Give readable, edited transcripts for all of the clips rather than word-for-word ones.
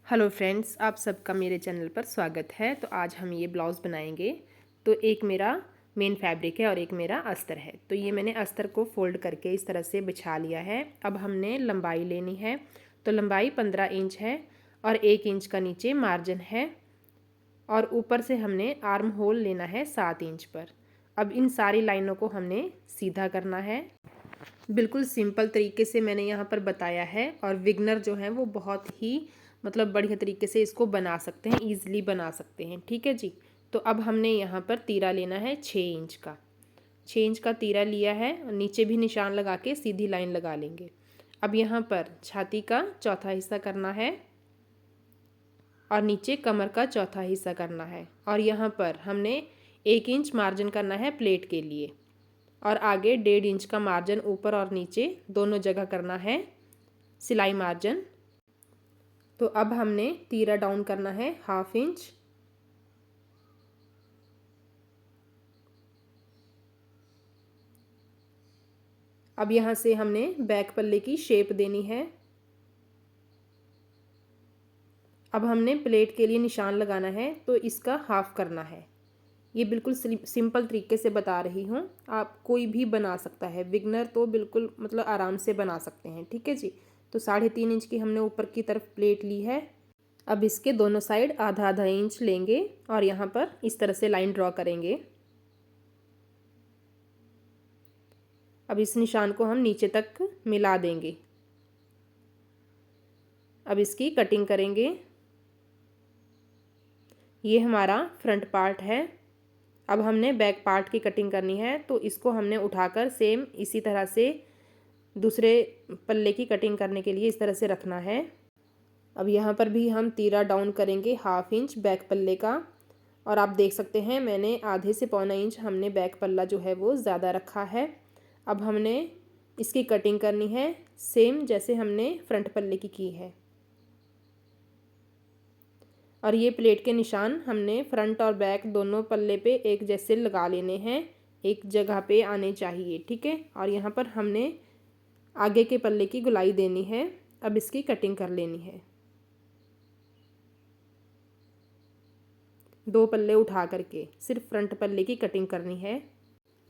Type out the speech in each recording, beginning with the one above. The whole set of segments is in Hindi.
हेलो फ्रेंड्स, आप सबका मेरे चैनल पर स्वागत है। तो आज हम ये ब्लाउज़ बनाएंगे। तो एक मेरा मेन फैब्रिक है और एक मेरा अस्तर है। तो ये मैंने अस्तर को फोल्ड करके इस तरह से बिछा लिया है। अब हमने लंबाई लेनी है। तो लंबाई 15 इंच है और 1 इंच का नीचे मार्जिन है और ऊपर से हमने आर्म होल लेना है 7 इंच पर। अब इन सारी लाइनों को हमने सीधा करना है। बिल्कुल सिंपल तरीके से मैंने यहाँ पर बताया है और बिगनर जो है वो बहुत ही बढ़िया तरीके से इसको बना सकते हैं, ईजिली बना सकते हैं। ठीक है जी। तो अब हमने यहाँ पर तीरा लेना है 6 इंच का। 6 इंच का तीरा लिया है और नीचे भी निशान लगा के सीधी लाइन लगा लेंगे। अब यहाँ पर छाती का चौथा हिस्सा करना है और नीचे कमर का चौथा हिस्सा करना है और यहाँ पर हमने 1 इंच मार्जिन करना है प्लेट के लिए और आगे 1.5 इंच का मार्जिन ऊपर और नीचे दोनों जगह करना है सिलाई मार्जिन। तो अब हमने तीरा डाउन करना है 1/2 इंच। अब यहाँ से हमने बैक पल्ले की शेप देनी है। अब हमने प्लेट के लिए निशान लगाना है तो इसका हाफ करना है। ये बिल्कुल सिंपल तरीके से बता रही हूँ, आप कोई भी बना सकता है। बिगनर तो बिल्कुल आराम से बना सकते हैं। ठीक है जी। तो 3.5 इंच की हमने ऊपर की तरफ प्लेट ली है। अब इसके दोनों साइड आधा आधा इंच लेंगे और यहाँ पर इस तरह से लाइन ड्रॉ करेंगे। अब इस निशान को हम नीचे तक मिला देंगे। अब इसकी कटिंग करेंगे। ये हमारा फ्रंट पार्ट है। अब हमने बैक पार्ट की कटिंग करनी है। तो इसको हमने उठाकर सेम इसी तरह से दूसरे पल्ले की कटिंग करने के लिए इस तरह से रखना है। अब यहाँ पर भी हम तीरा डाउन करेंगे 1/2 इंच बैक पल्ले का और आप देख सकते हैं मैंने आधे से पौना इंच हमने बैक पल्ला जो है वो ज़्यादा रखा है। अब हमने इसकी कटिंग करनी है सेम जैसे हमने फ्रंट पल्ले की है और ये प्लेट के निशान हमने फ्रंट और बैक दोनों पल्ले पे एक जैसे लगा लेने हैं, एक जगह पे आने चाहिए। ठीक है। और यहाँ पर हमने आगे के पल्ले की गुलाई देनी है। अब इसकी कटिंग कर लेनी है। 2 पल्ले उठा करके सिर्फ फ्रंट पल्ले की कटिंग करनी है।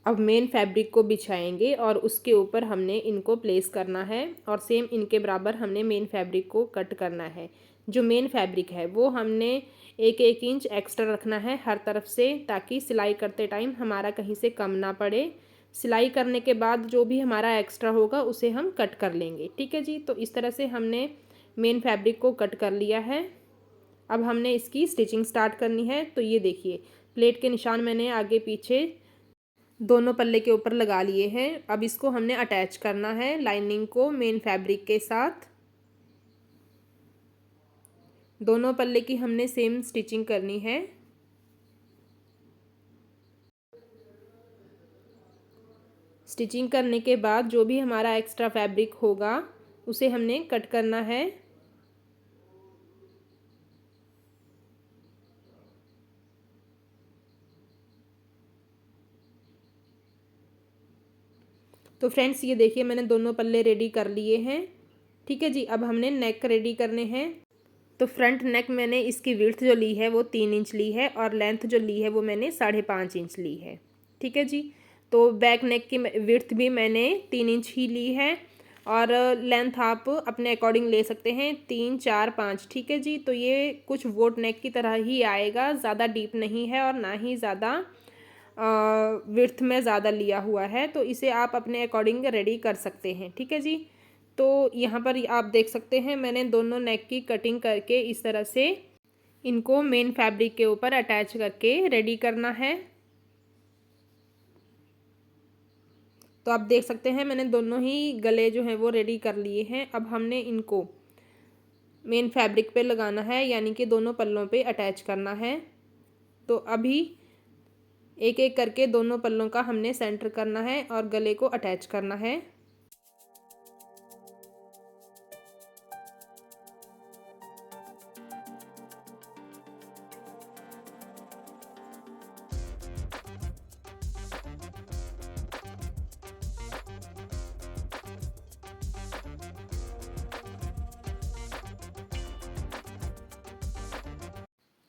अब मेन फैब्रिक को बिछाएंगे और उसके ऊपर हमने इनको प्लेस करना है और सेम इनके बराबर हमने मेन फैब्रिक को कट करना है। जो मेन फैब्रिक है वो हमने 1-1 इंच एक्स्ट्रा रखना है हर तरफ से, ताकि सिलाई करते टाइम हमारा कहीं से कम ना पड़े। सिलाई करने के बाद जो भी हमारा एक्स्ट्रा होगा उसे हम कट कर लेंगे। ठीक है जी। तो इस तरह से हमने मेन फैब्रिक को कट कर लिया है। अब हमने इसकी स्टिचिंग स्टार्ट करनी है। तो ये देखिए प्लेट के निशान मैंने आगे पीछे दोनों पल्ले के ऊपर लगा लिए हैं। अब इसको हमने अटैच करना है लाइनिंग को मेन फैब्रिक के साथ। दोनों पल्ले की हमने सेम स्टिचिंग करनी है। स्टिचिंग करने के बाद जो भी हमारा एक्स्ट्रा फैब्रिक होगा उसे हमने कट करना है। तो फ्रेंड्स ये देखिए मैंने दोनों पल्ले रेडी कर लिए हैं। ठीक है जी। अब हमने नेक रेडी करने हैं। तो फ्रंट नेक मैंने इसकी विड्थ जो ली है वो 3 इंच ली है और लेंथ जो ली है वो मैंने 5.5 इंच ली है। ठीक है जी। तो बैक नेक की विड्थ भी मैंने 3 इंच ही ली है और लेंथ आप अपने अकॉर्डिंग ले सकते हैं 3, 4, 5। ठीक है जी। तो ये कुछ वोट नेक की तरह ही आएगा, ज़्यादा डीप नहीं है और ना ही ज़्यादा विड्थ में ज़्यादा लिया हुआ है। तो इसे आप अपने अकॉर्डिंग रेडी कर सकते हैं। ठीक है जी। तो यहाँ पर आप देख सकते हैं मैंने दोनों नेक की कटिंग करके इस तरह से इनको मेन फैब्रिक के ऊपर अटैच करके रेडी करना है। तो आप देख सकते हैं मैंने दोनों ही गले जो हैं वो रेडी कर लिए हैं। अब हमने इनको मेन फैब्रिक पे लगाना है, यानी कि दोनों पल्लों पे अटैच करना है। तो अभी एक एक करके दोनों पल्लों का हमने सेंटर करना है और गले को अटैच करना है।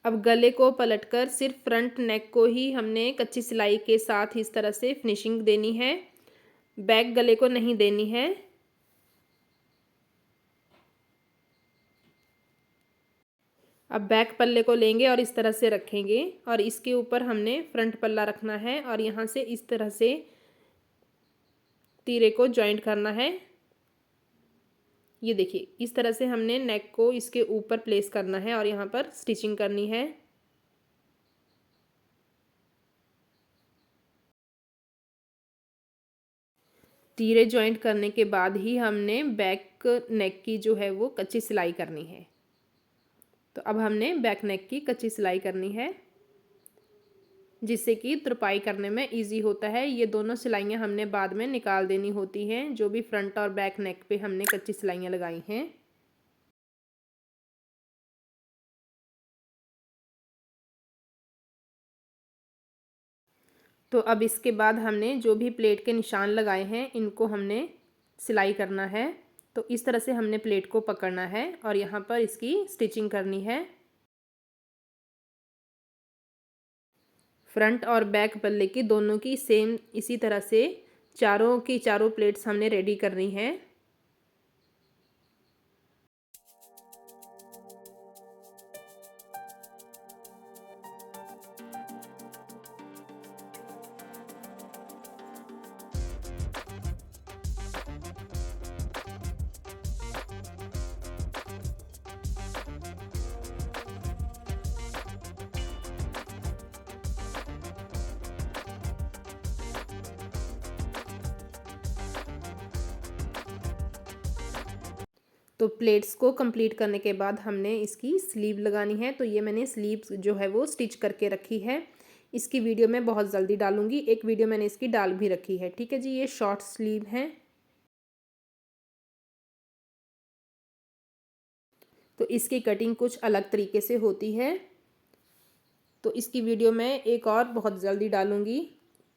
अब गले को पलटकर सिर्फ फ्रंट नेक को ही हमने कच्ची सिलाई के साथ इस तरह से फिनिशिंग देनी है, बैक गले को नहीं देनी है। अब बैक पल्ले को लेंगे और इस तरह से रखेंगे और इसके ऊपर हमने फ्रंट पल्ला रखना है और यहाँ से इस तरह से तीरे को जॉइंट करना है। ये देखिए इस तरह से हमने नेक को इसके ऊपर प्लेस करना है और यहाँ पर स्टिचिंग करनी है। तीरे जॉइंट करने के बाद ही हमने बैक नेक की जो है वो कच्ची सिलाई करनी है। तो अब हमने बैक नेक की कच्ची सिलाई करनी है जिससे कि तुरपाई करने में इजी होता है। ये दोनों सिलाइयाँ हमने बाद में निकाल देनी होती हैं, जो भी फ्रंट और बैक नेक पे हमने कच्ची सिलाइयाँ लगाई हैं। तो अब इसके बाद हमने जो भी प्लेट के निशान लगाए हैं इनको हमने सिलाई करना है। तो इस तरह से हमने प्लेट को पकड़ना है और यहाँ पर इसकी स्टिचिंग करनी है। फ्रंट और बैक पल्ले की दोनों की सेम इसी तरह से चारों की चारों प्लेट्स हमने रेडी करनी है। तो प्लेट्स को कंप्लीट करने के बाद हमने इसकी स्लीव लगानी है। तो ये मैंने स्लीव जो है वो स्टिच करके रखी है। इसकी वीडियो मैं बहुत जल्दी डालूंगी, एक वीडियो मैंने इसकी डाल भी रखी है। ठीक है जी, ये शॉर्ट स्लीव है। तो इसकी कटिंग कुछ अलग तरीके से होती है, तो इसकी वीडियो मैं एक और बहुत जल्दी डालूंगी।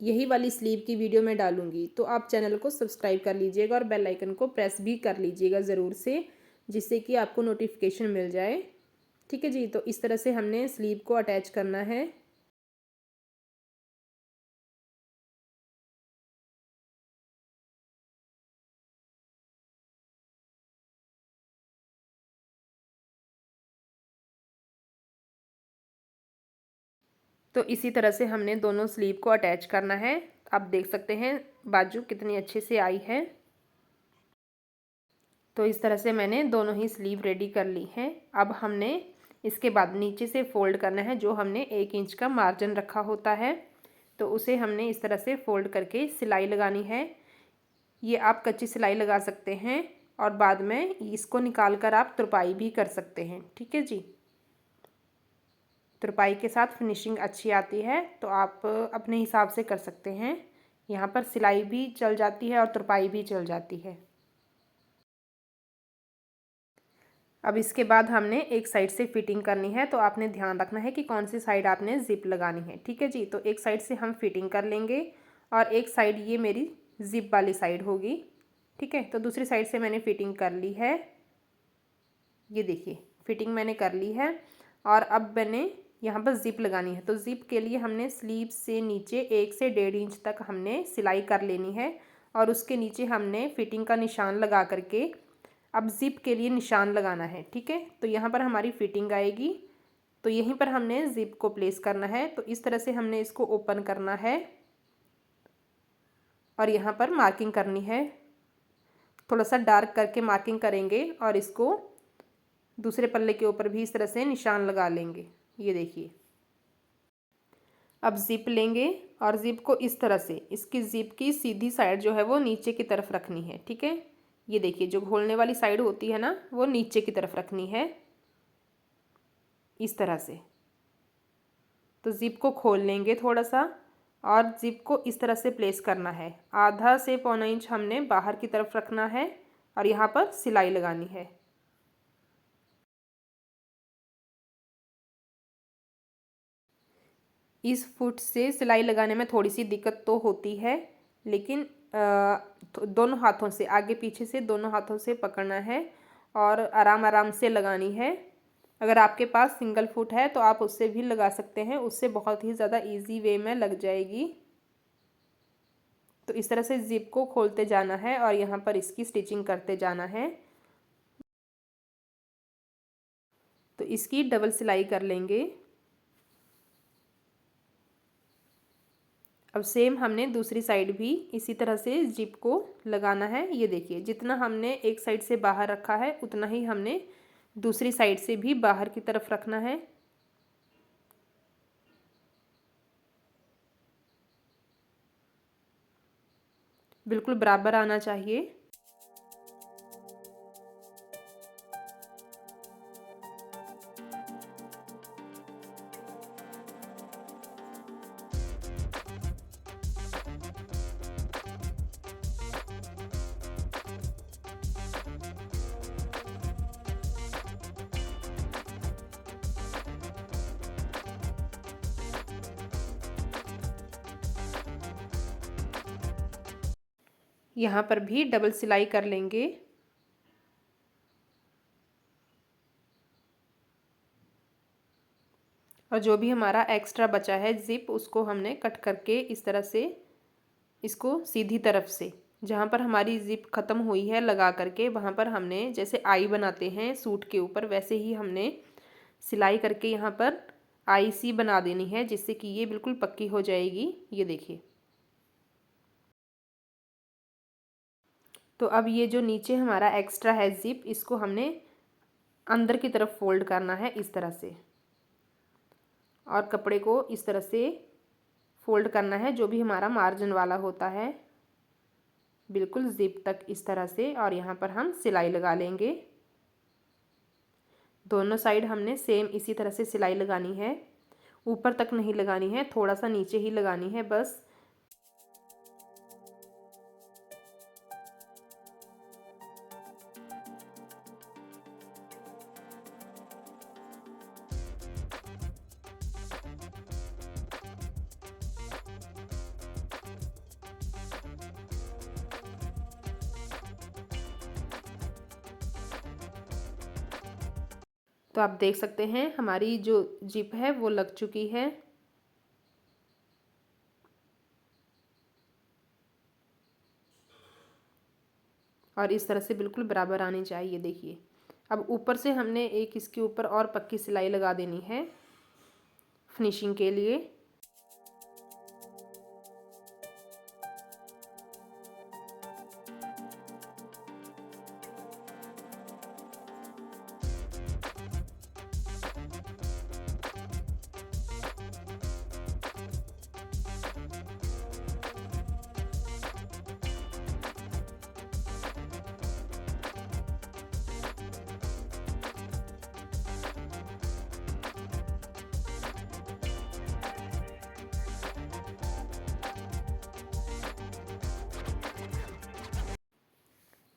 यही वाली स्लीव की वीडियो मैं डालूंगी। तो आप चैनल को सब्सक्राइब कर लीजिएगा और बेल आइकन को प्रेस भी कर लीजिएगा ज़रूर से, जिससे कि आपको नोटिफिकेशन मिल जाए। ठीक है जी, तो इस तरह से हमने स्लीव को अटैच करना है। तो इसी तरह से हमने दोनों स्लीव को अटैच करना है। आप देख सकते हैं बाजू कितनी अच्छे से आई है। तो इस तरह से मैंने दोनों ही स्लीव रेडी कर ली हैं। अब हमने इसके बाद नीचे से फोल्ड करना है। जो हमने 1 इंच का मार्जिन रखा होता है तो उसे हमने इस तरह से फोल्ड करके सिलाई लगानी है। ये आप कच्ची सिलाई लगा सकते हैं और बाद में इसको निकाल कर आप तुरपाई भी कर सकते हैं। ठीक है जी, तुरपाई के साथ फिनिशिंग अच्छी आती है, तो आप अपने हिसाब से कर सकते हैं। यहाँ पर सिलाई भी चल जाती है और तुरपाई भी चल जाती है। अब इसके बाद हमने एक साइड से फिटिंग करनी है, तो आपने ध्यान रखना है कि कौन सी साइड आपने ज़िप लगानी है। ठीक है जी, तो एक साइड से हम फिटिंग कर लेंगे और एक साइड ये मेरी ज़िप वाली साइड होगी। ठीक है, तो दूसरी साइड से मैंने फिटिंग कर ली है। ये देखिए फिटिंग मैंने कर ली है और अब मैंने यहाँ पर ज़िप लगानी है। तो ज़िप के लिए हमने स्लीव से नीचे 1 से 1.5 इंच तक हमने सिलाई कर लेनी है और उसके नीचे हमने फिटिंग का निशान लगा करके अब ज़िप के लिए निशान लगाना है। ठीक है, तो यहाँ पर हमारी फिटिंग आएगी, तो यहीं पर हमने ज़िप को प्लेस करना है। तो इस तरह से हमने इसको ओपन करना है और यहाँ पर मार्किंग करनी है। थोड़ा सा डार्क करके मार्किंग करेंगे और इसको दूसरे पल्ले के ऊपर भी इस तरह से निशान लगा लेंगे। ये देखिए, अब ज़िप लेंगे और ज़िप को इस तरह से इसकी ज़िप की सीधी साइड जो है वो नीचे की तरफ रखनी है। ठीक है, ये देखिए जो खोलने वाली साइड होती है ना वो नीचे की तरफ रखनी है इस तरह से। तो ज़िप को खोल लेंगे थोड़ा सा और ज़िप को इस तरह से प्लेस करना है। आधा से पौना इंच हमने बाहर की तरफ रखना है और यहाँ पर सिलाई लगानी है। इस फुट से सिलाई लगाने में थोड़ी सी दिक्कत तो होती है, लेकिन दोनों हाथों से आगे पीछे से दोनों हाथों से पकड़ना है और आराम आराम से लगानी है। अगर आपके पास सिंगल फुट है तो आप उससे भी लगा सकते हैं, उससे बहुत ही ज़्यादा इजी वे में लग जाएगी। तो इस तरह से जिप को खोलते जाना है और यहाँ पर इसकी स्टिचिंग करते जाना है। तो इसकी डबल सिलाई कर लेंगे। अब सेम हमने दूसरी साइड भी इसी तरह से जिप को लगाना है। ये देखिए, जितना हमने एक साइड से बाहर रखा है उतना ही हमने दूसरी साइड से भी बाहर की तरफ रखना है। बिल्कुल बराबर आना चाहिए। यहाँ पर भी डबल सिलाई कर लेंगे। और जो भी हमारा एक्स्ट्रा बचा है जिप, उसको हमने कट करके इस तरह से इसको सीधी तरफ से, जहाँ पर हमारी जिप ख़त्म हुई है लगा करके, वहाँ पर हमने जैसे आई बनाते हैं सूट के ऊपर, वैसे ही हमने सिलाई करके यहाँ पर आई सी बना देनी है, जिससे कि ये बिल्कुल पक्की हो जाएगी। ये देखिए। तो अब ये जो नीचे हमारा एक्स्ट्रा है जिप, इसको हमने अंदर की तरफ फोल्ड करना है इस तरह से, और कपड़े को इस तरह से फोल्ड करना है जो भी हमारा मार्जिन वाला होता है, बिल्कुल जिप तक इस तरह से। और यहाँ पर हम सिलाई लगा लेंगे। दोनों साइड हमने सेम इसी तरह से सिलाई लगानी है, ऊपर तक नहीं लगानी है, थोड़ा सा नीचे ही लगानी है बस। तो आप देख सकते हैं हमारी जो जिप है वो लग चुकी है। और इस तरह से बिल्कुल बराबर आनी चाहिए। देखिए, अब ऊपर से हमने एक इसके ऊपर और पक्की सिलाई लगा देनी है फिनिशिंग के लिए।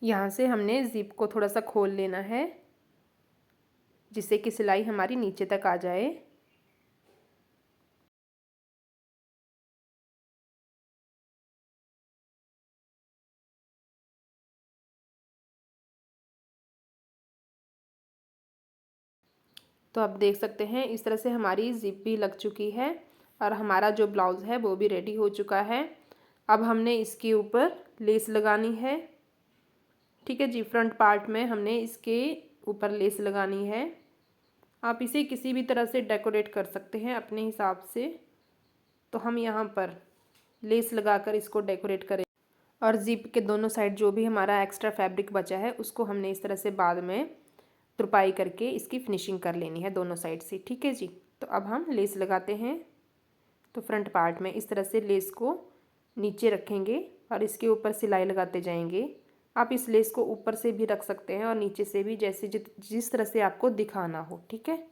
यहाँ से हमने जिप को थोड़ा सा खोल लेना है, जिससे कि सिलाई हमारी नीचे तक आ जाए। तो आप देख सकते हैं इस तरह से हमारी जिप भी लग चुकी है और हमारा जो ब्लाउज़ है वो भी रेडी हो चुका है। अब हमने इसके ऊपर लेस लगानी है। ठीक है जी, फ्रंट पार्ट में हमने इसके ऊपर लेस लगानी है। आप इसे किसी भी तरह से डेकोरेट कर सकते हैं अपने हिसाब से। तो हम यहाँ पर लेस लगाकर इसको डेकोरेट करें। और जिप के दोनों साइड जो भी हमारा एक्स्ट्रा फैब्रिक बचा है उसको हमने इस तरह से बाद में तुरपाई करके इसकी फिनिशिंग कर लेनी है दोनों साइड से। ठीक है जी। तो अब हम लेस लगाते हैं। तो फ्रंट पार्ट में इस तरह से लेस को नीचे रखेंगे और इसके ऊपर सिलाई लगाते जाएंगे। आप इस लेस को ऊपर से भी रख सकते हैं और नीचे से भी, जैसे जिस तरह से आपको दिखाना हो। ठीक है।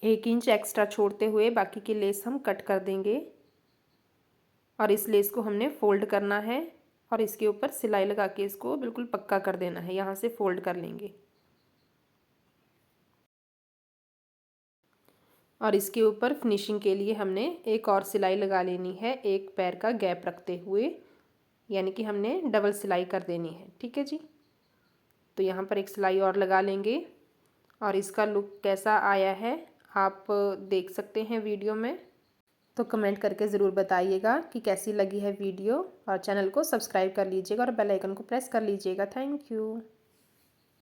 एक इंच एक्स्ट्रा छोड़ते हुए बाकी की लेस हम कट कर देंगे और इस लेस को हमने फोल्ड करना है और इसके ऊपर सिलाई लगा के इसको बिल्कुल पक्का कर देना है। यहाँ से फोल्ड कर लेंगे और इसके ऊपर फिनिशिंग के लिए हमने एक और सिलाई लगा लेनी है, एक पैर का गैप रखते हुए, यानी कि हमने डबल सिलाई कर देनी है। ठीक है जी। तो यहाँ पर एक सिलाई और लगा लेंगे और इसका लुक कैसा आया है आप देख सकते हैं वीडियो में। तो कमेंट करके ज़रूर बताइएगा कि कैसी लगी है वीडियो, और चैनल को सब्सक्राइब कर लीजिएगा और बेल आइकन को प्रेस कर लीजिएगा। Thank you.